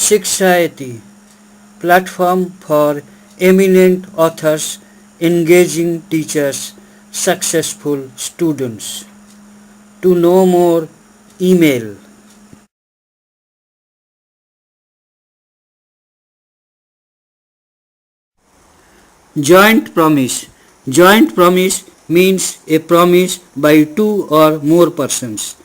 Sikshayati, platform for eminent authors, engaging teachers, successful students. To know more, email. Joint promise. Joint promise means a promise by two or more persons,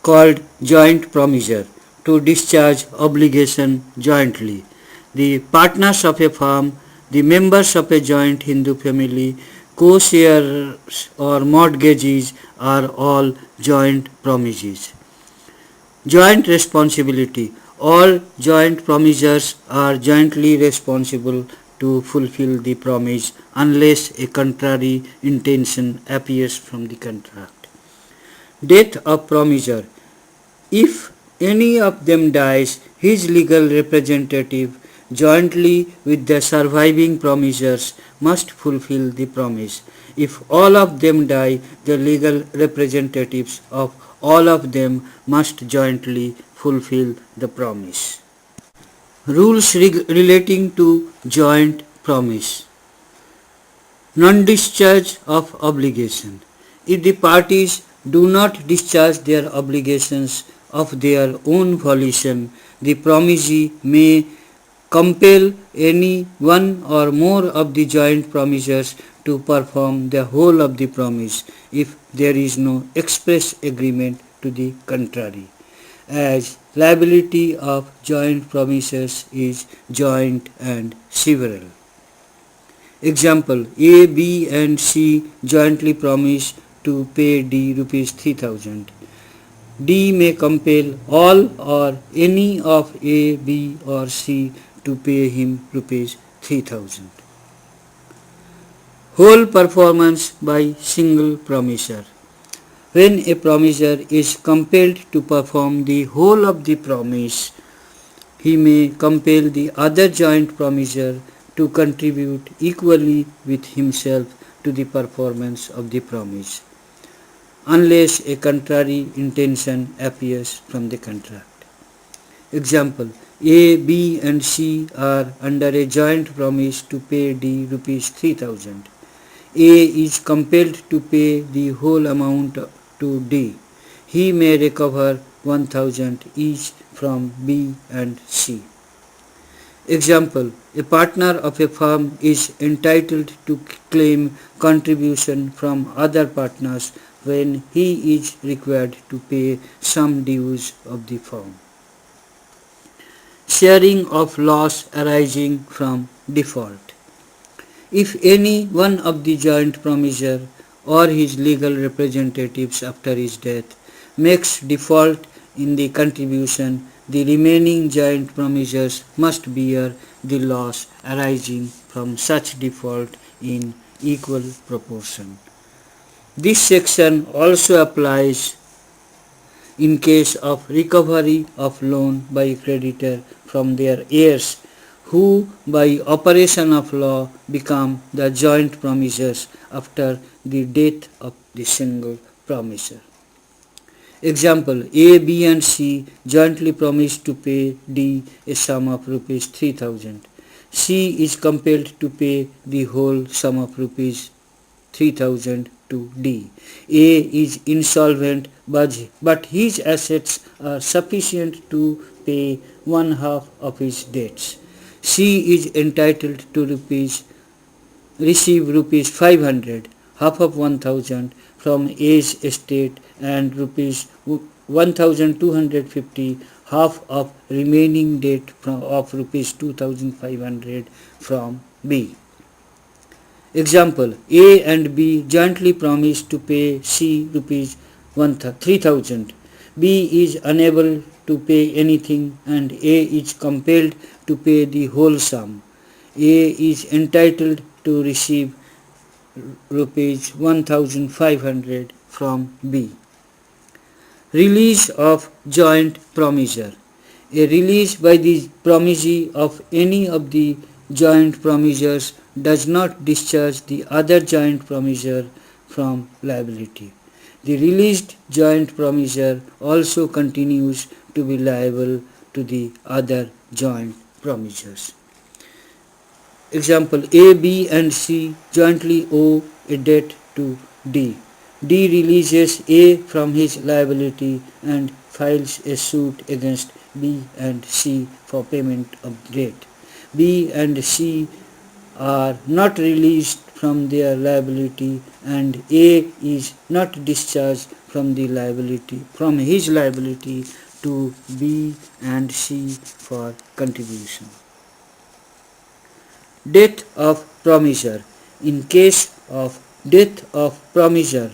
called joint promisor, to discharge obligation jointly. The partners of a firm, the members of a joint Hindu family, co-sharers or mortgagees are all joint promisees. Joint responsibility. All joint promisors are jointly responsible to fulfill the promise unless a contrary intention appears from the contract. Death of promisor. If any of them dies, his legal representative jointly with the surviving promisors must fulfill the promise. If all of them die, the legal representatives of all of them must jointly fulfill the promise. Rules relating to joint promise. Non-discharge of obligation. If the parties do not discharge their obligations of their own volition, the promisee may compel any one or more of the joint promisors to perform the whole of the promise if there is no express agreement to the contrary, as liability of joint promisors is joint and several. Example: A, B and C jointly promise to pay D rupees 3000. D may compel all or any of A, B or C to pay him rupees 3000. Whole performance by single promisor. When a promisor is compelled to perform the whole of the promise, he may compel the other joint promisor to contribute equally with himself to the performance of the promise, unless a contrary intention appears from the contract. Example: A, B and C are under a joint promise to pay D rupees 3000. A is compelled to pay the whole amount to D. He may recover 1000 each from B and C. Example: a partner of a firm is entitled to claim contribution from other partners when he is required to pay some dues of the firm. Sharing of loss arising from default. If any one of the joint promisor or his legal representatives after his death makes default in the contribution, the remaining joint promisors must bear the loss arising from such default in equal proportion. This section also applies in case of recovery of loan by creditor from their heirs, who by operation of law become the joint promisors after the death of the single promisor. Example: A, B and C jointly promise to pay D a sum of rupees 3000. C is compelled to pay the whole sum of rupees 3000 to D. A is insolvent but his assets are sufficient to pay one half of his debts. C is entitled to receive rupees 500, half of 1000 from A's estate, and rupees 1250, half of remaining debt of rupees 2500 from B. Example: A and B jointly promise to pay C rupees 3000. B is unable to pay anything and A is compelled to pay the whole sum. A is entitled to receive rupees 1500 from B. Release of joint promisor. A release by the promisee of any of the joint promisors does not discharge the other joint promisor from liability. The released joint promisor also continues to be liable to the other joint promisors. Example, A, B and C jointly owe a debt to D. D releases A from his liability and files a suit against B and C for payment of debt. B and C are not released from their liability and A is not discharged from his liability to B and C for contribution. Death of promisor. In case of death of promisor,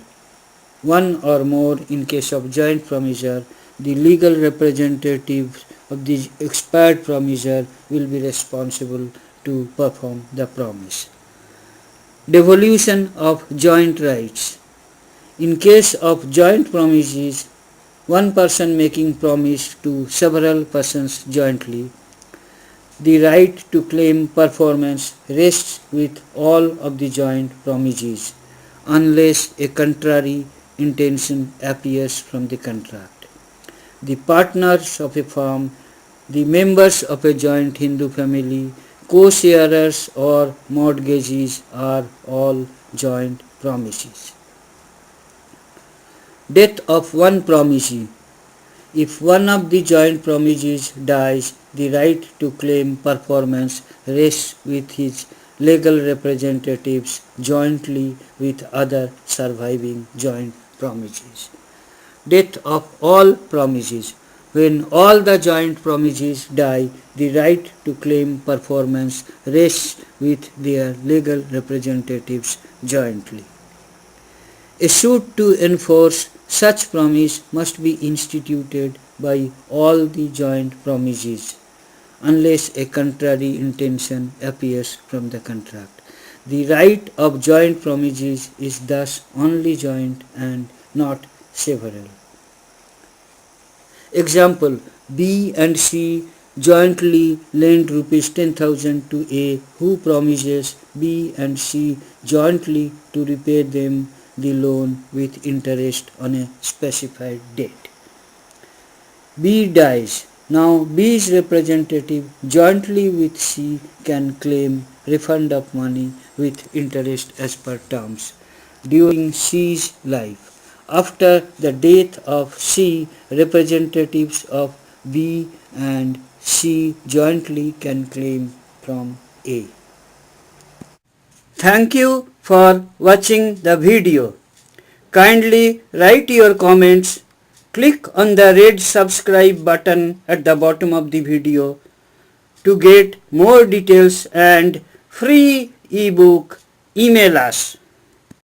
one or more in case of joint promisor, the legal representative of the expired promisor will be responsible to perform the promise. Devolution of joint rights. In case of joint promises, one person making promise to several persons jointly, the right to claim performance rests with all of the joint promisees, unless a contrary intention appears from the contract. The partners of a firm, the members of a joint Hindu family, co-sharers or mortgagees are all joint promisees. Death of one promisee. If one of the joint promisees dies, the right to claim performance rests with his legal representatives jointly with other surviving joint promisees. Death of all promisees. When all the joint promisees die, the right to claim performance rests with their legal representatives jointly. A suit to enforce such promise must be instituted by all the joint promisees, unless a contrary intention appears from the contract. The right of joint promisees is thus only joint and not several. Example, B and C jointly lend rupees 10,000 to A, who promises B and C jointly to repay them the loan with interest on a specified date. B dies. Now B's representative jointly with C can claim refund of money with interest as per terms during C's life. After the death of C, representatives of B and C jointly can claim from A. Thank you for watching the video. Kindly write your comments. Click on the red subscribe button at the bottom of the video to get more details and free ebook. Email us.